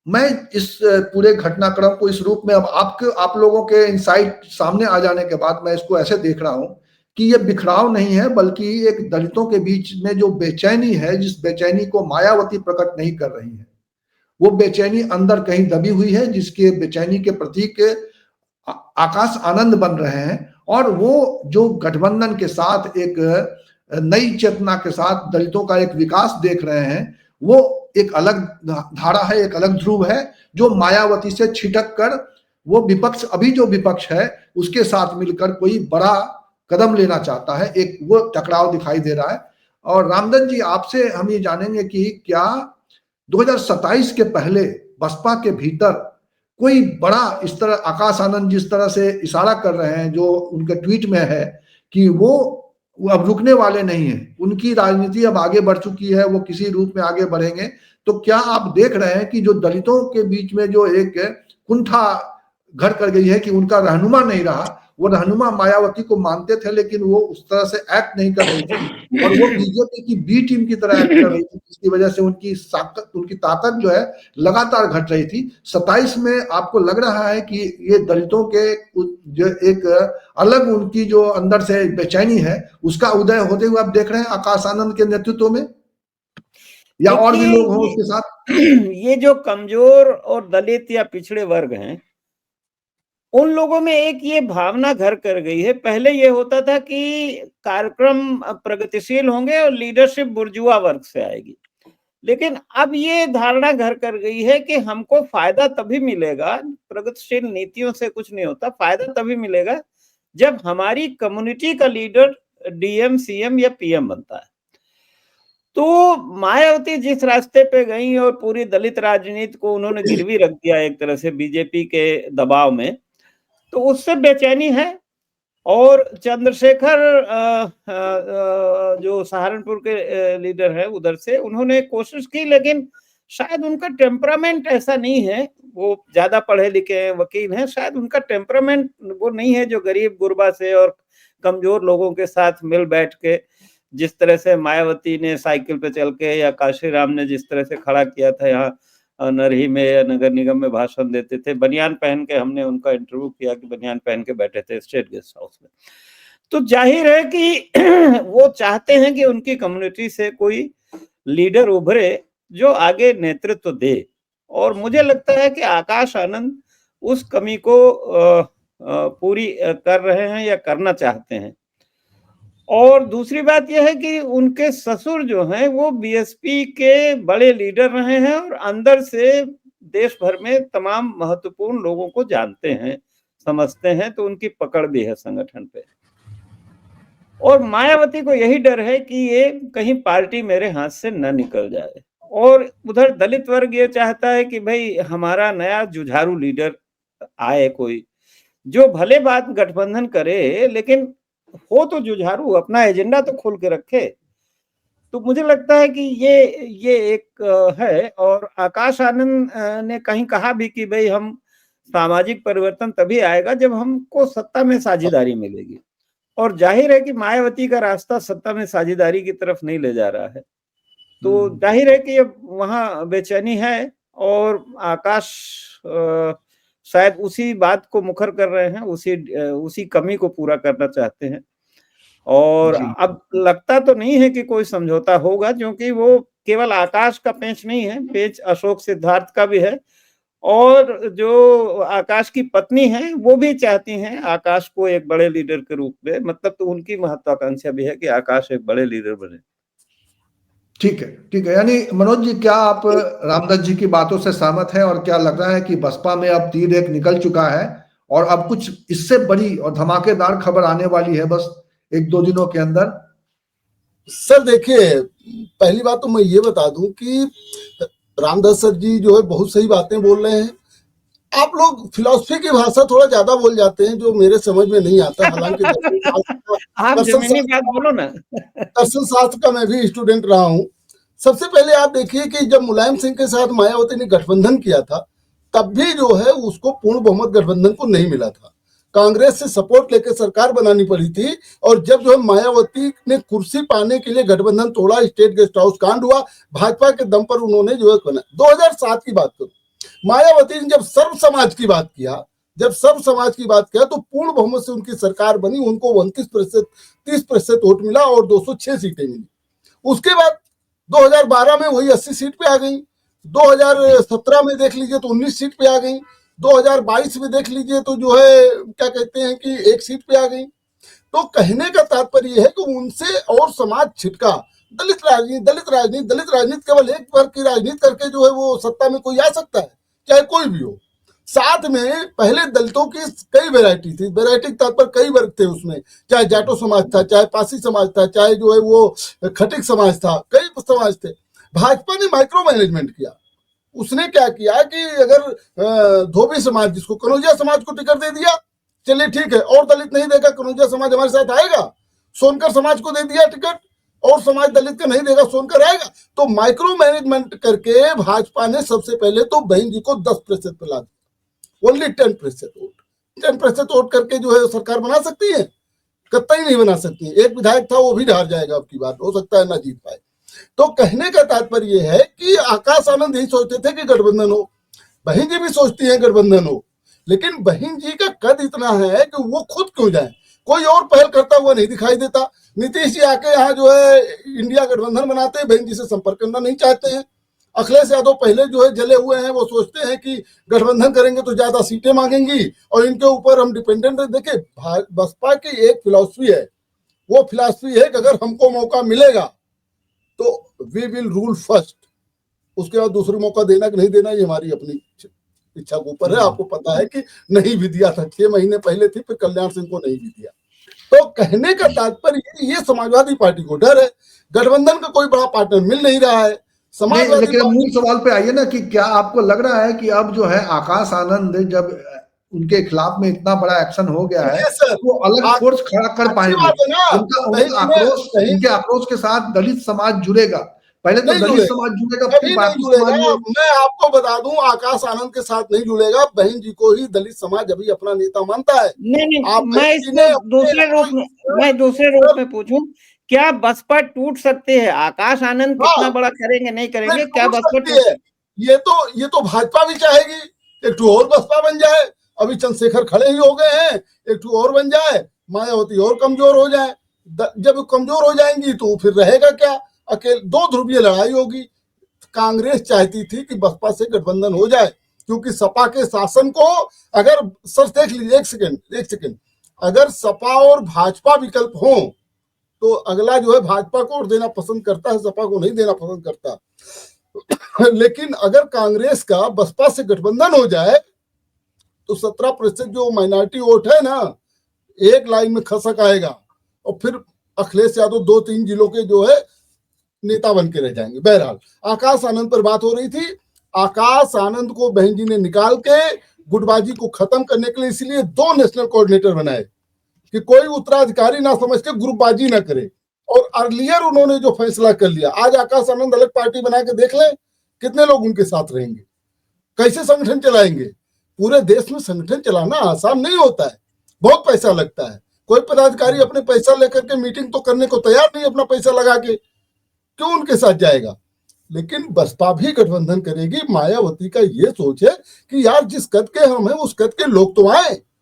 मैं इस पूरे घटनाक्रम को इस रूप में अब आप लोगों के इंसाइट सामने आ जाने के बाद मैं इसको ऐसे देख रहा हूं कि ये बिखराव नहीं है, बल्कि एक दलितों के बीच में जो बेचैनी है, जिस बेचैनी को मायावती प्रकट नहीं कर रही है, वो बेचैनी अंदर कहीं दबी हुई है, जिसके बेचैनी के प्रतीक आकाश आनंद बन रहे हैं। और वो जो गठबंधन के साथ एक नई चेतना के साथ दलितों का एक विकास देख रहे हैं, वो एक अलग धारा है, एक अलग ध्रुव है, जो मायावती से छिटक कर वो विपक्ष, अभी जो विपक्ष है उसके साथ मिलकर कोई बड़ा कदम लेना चाहता है। एक वो टकराव दिखाई दे रहा है। और रामदन जी, आपसे हम ये जानेंगे कि क्या 2027 के पहले बसपा के भीतर कोई बड़ा, इस तरह आकाश आनंद जिस तरह से इशारा कर रहे हैं, जो उनके ट्वीट में है कि वो अब रुकने वाले नहीं हैं, उनकी राजनीति अब आगे बढ़ चुकी है, वो किसी रूप में आगे बढ़ेंगे, तो क्या आप देख रहे हैं कि जो दलितों के बीच में जो एक कुंठा घर कर गई है कि उनका रहनुमा नहीं रहा, वो रहनुमा मायावती को मानते थे लेकिन वो उस तरह से एक्ट नहीं कर रही थी, और वो बीजेपी की बी टीम की तरह एक्ट कर रही थी, जिसकी वजह से उनकी ताकत जो है लगातार घट रही थी। 27 में आपको लग रहा है कि ये दलितों के जो एक अलग उनकी जो अंदर से बेचैनी है, उसका उदय होते हुए आप देख रहे हैं आकाश आनंद के नेतृत्व में, या और भी लोग हों उसके साथ? ये जो कमजोर और दलित या पिछड़े वर्ग हैं, उन लोगों में एक ये भावना घर कर गई है। पहले ये होता था कि कार्यक्रम प्रगतिशील होंगे और लीडरशिप बुर्जुआ वर्ग से आएगी, लेकिन अब ये धारणा घर कर गई है कि हमको फायदा तभी मिलेगा, प्रगतिशील नीतियों से कुछ नहीं होता, फायदा तभी मिलेगा जब हमारी कम्युनिटी का लीडर डीएम, सीएम या पीएम बनता है। तो मायावती जिस रास्ते पे गई और पूरी दलित राजनीति को उन्होंने गिरवी रख दिया एक तरह से बीजेपी के दबाव में, तो उससे बेचैनी है। और चंद्रशेखर जो सहारनपुर के लीडर है, उधर से उन्होंने कोशिश की, लेकिन शायद उनका टेम्परामेंट ऐसा नहीं है, वो ज्यादा पढ़े लिखे वकील हैं, शायद उनका टेम्परामेंट वो नहीं है जो गरीब गुरबा से और कमजोर लोगों के साथ मिल बैठ के, जिस तरह से मायावती ने साइकिल पे चल के या काशीराम ने जिस तरह से खड़ा किया था यहाँ नरही में या नगर निगम में भाषण देते थे, बनियान पहन के, हमने उनका इंटरव्यू किया कि बनियान पहन के बैठे थे स्टेट गेस्ट हाउस में। तो जाहिर है कि वो चाहते हैं कि उनकी कम्युनिटी से कोई लीडर उभरे जो आगे नेतृत्व दे, और मुझे लगता है कि आकाश आनंद उस कमी को पूरी कर रहे हैं या करना चाहते हैं। और दूसरी बात यह है कि उनके ससुर जो हैं वो बीएसपी के बड़े लीडर रहे हैं और अंदर से देश भर में तमाम महत्वपूर्ण लोगों को जानते हैं, समझते हैं, तो उनकी पकड़ भी है संगठन पे। और मायावती को यही डर है कि ये कहीं पार्टी मेरे हाथ से न निकल जाए। और उधर दलित वर्ग ये चाहता है कि भाई हमारा नया जुझारू लीडर आए, कोई जो भले बात गठबंधन करे लेकिन हो तो जुझारू, अपना एजेंडा तो खोल के रखे। तो मुझे लगता है कि ये एक है। और आकाश आनंद ने कहीं कहा भी कि भाई हम सामाजिक परिवर्तन तभी आएगा जब हमको सत्ता में साझेदारी मिलेगी, और जाहिर है कि मायावती का रास्ता सत्ता में साझेदारी की तरफ नहीं ले जा रहा है। तो जाहिर है कि अब वहां बेचैनी है, और आकाश शायद उसी बात को मुखर कर रहे हैं, उसी कमी को पूरा करना चाहते हैं। और अब लगता तो नहीं है कि कोई समझौता होगा, क्योंकि वो केवल आकाश का पेंच नहीं है, पेंच अशोक सिद्धार्थ का भी है। और जो आकाश की पत्नी है वो भी चाहती हैं आकाश को एक बड़े लीडर के रूप में, मतलब तो उनकी महत्वाकांक्षा भी है कि आकाश एक बड़े लीडर बने। ठीक है, ठीक है। यानी मनोज जी, क्या आप रामदास जी की बातों से सहमत हैं, और क्या लग रहा है कि बसपा में अब तीर एक निकल चुका है और अब कुछ इससे बड़ी और धमाकेदार खबर आने वाली है बस 1-2 दिनों के अंदर? सर देखिए, पहली बात तो मैं ये बता दूं कि रामदास सर जी जो है बहुत सही बातें बोल रहे हैं। आप लोग फिलॉसफी की भाषा थोड़ा ज्यादा बोल जाते हैं जो मेरे समझ में नहीं आता। हालांकि दर्शन शास्त्र का मैं भी स्टूडेंट रहा हूं। सबसे पहले आप देखिए कि जब मुलायम सिंह के साथ मायावती ने गठबंधन किया था, तब भी जो है उसको पूर्ण बहुमत गठबंधन को नहीं मिला था, कांग्रेस से सपोर्ट लेकर सरकार बनानी पड़ी थी। और जब जो है मायावती ने कुर्सी पाने के लिए गठबंधन तोड़ा, स्टेट गेस्ट हाउस कांड हुआ, भाजपा के दम पर उन्होंने जो है बना। 2007 की बात करूं, मायावती ने जब सर्व समाज की बात किया, तो पूर्ण बहुमत से उनकी सरकार बनी, उनको 29% 30% वोट मिला और 206 सीटें मिली। उसके बाद 2012 में वही 80 सीट पे आ गई, 2017 में देख लीजिए तो 19 सीट पे आ गई, 2022 में देख लीजिए तो जो है क्या कहते हैं कि 1 सीट पे आ गई। तो कहने का तात्पर्य है कि उनसे और समाज छिटका, दलित राजनीति केवल एक वर्ग की राजनीति करके जो है वो सत्ता में कोई आ सकता है, चाहे कोई भी हो। साथ में पहले दलितों की कई वैरायटी थी, वैरायटी के तात्पर्य कई वर्ग थे उसमें, चाहे जाटो समाज था, चाहे पासी समाज था, चाहे जो है वो खटिक समाज था, कई समाज थे। भाजपा ने माइक्रो मैनेजमेंट किया। उसने क्या किया कि अगर धोबी समाज, जिसको कनौजिया समाज को टिकट दे दिया, चलिए ठीक है, और दलित नहीं देगा, कनौजिया समाज हमारे साथ आएगा। सोनकर समाज को दे दिया टिकट, और समाज दलित का नहीं देगा, सोनकर आएगा। तो माइक्रो मैनेजमेंट करके भाजपा ने सबसे पहले तो बहन जी को 10% पे ला दिया, ओनली 10% वोट, 10% वोट करके जो है सरकार बना सकती है? कतई नहीं बना सकती। एक विधायक था, वो भी हार जाएगा अब की बार, हो सकता है ना जीत पाए। तो कहने का तात्पर्य यह है कि आकाश आनंद यही सोचते थे कि गठबंधन हो, बहन जी भी सोचती है गठबंधन हो, लेकिन बहन जी का कद इतना है कि वो खुद क्यों जाए, कोई और पहल करता हुआ नहीं दिखाई देता। नीतीश जी आके यहाँ जो है इंडिया गठबंधन बनाते हैं, बहन जी से संपर्क करना नहीं चाहते हैं। अखिलेश यादव पहले जो है जले हुए हैं, वो सोचते हैं कि गठबंधन करेंगे तो ज्यादा सीटें मांगेंगी और इनके ऊपर हम डिपेंडेंट है। देखिए बसपा की एक फिलॉसफी है, वो फिलॉसफी है कि अगर हमको मौका मिलेगा तो वी विल रूल फर्स्ट, उसके बाद दूसरे मौका देना कि नहीं देना ये हमारी अपनी इच्छा के ऊपर है। आपको पता है कि नहीं भी दिया था, 6 महीने पहले थी, फिर कल्याण सिंह को नहीं भी दिया। तो कहने का तात्पर्य ये समाजवादी पार्टी को डर है, गठबंधन का कोई बड़ा पार्टनर मिल नहीं रहा है। समाजवादी लेकिन मूल सवाल पे आइए ना कि क्या आपको लग रहा है कि अब जो है आकाश आनंद जब उनके खिलाफ में इतना बड़ा एक्शन हो गया है तो अलग फोर्स खड़ा कर पाएंगे? इनके आक्रोश के साथ दलित समाज जुड़ेगा, पहले तो दलित समाज जुड़ेगा, फिर बाकी समाज। मैं आपको बता दूं, आकाश आनंद के साथ नहीं जुड़ेगा, बहन जी को ही दलित समाज अभी अपना नेता मानता है। मैं इसमें दूसरे रूप में पूछूं, क्या बसपा टूट सकते हैं? आकाश आनंद कितना बड़ा करेंगे नहीं करेंगे, क्या बसपा? ये तो भाजपा भी चाहेगी एक ठू और बसपा बन जाए। अभी चंद्रशेखर खड़े ही हो गए हैं, एक ठू और बन जाए, मायावती और कमजोर हो जाए। जब कमजोर हो जाएंगी तो फिर रहेगा क्या? अकेले 2 ध्रुवीय लड़ाई होगी। कांग्रेस चाहती थी कि बसपा से गठबंधन हो जाए, क्योंकि सपा के शासन को अगर सर देख लीजिए, एक सेकंड, अगर सपा और भाजपा विकल्प हो तो अगला जो है भाजपा को और देना पसंद करता है, सपा को नहीं देना पसंद करता। लेकिन अगर कांग्रेस का बसपा से गठबंधन हो जाए तो 17% जो माइनॉरिटी वोट है ना, एक लाइन में खसक आएगा और फिर अखिलेश यादव 2-3 जिलों के जो है नेता बन के रह जाएंगे। बहरहाल आकाश आनंद पर बात हो रही थी। आकाश आनंद को बहन जी ने निकाल के गुटबाजी को खत्म करने के लिए इसलिए 2 नेशनल कोऑर्डिनेटर बनाए कि कोई उत्तराधिकारी ना समझ के ग्रुपबाजी ना करे। और अर्लियर उन्होंने जो फैसला कर लिया, आज आकाश आनंद अलग पार्टी बना के देख ले कितने लोग उनके साथ रहेंगे, कैसे संगठन चलाएंगे। पूरे देश में संगठन चलाना आसान नहीं होता है, बहुत पैसा लगता है। कोई पदाधिकारी अपने पैसा लेकर के मीटिंग तो करने को तैयार नहीं, अपना पैसा लगा के क्यों उनके साथ जाएगा। लेकिन बसपा भी गठबंधन करेगी। मायावती का ये सोच है कि यार जिस कद के हम हैं उस कद के लोग तो आए।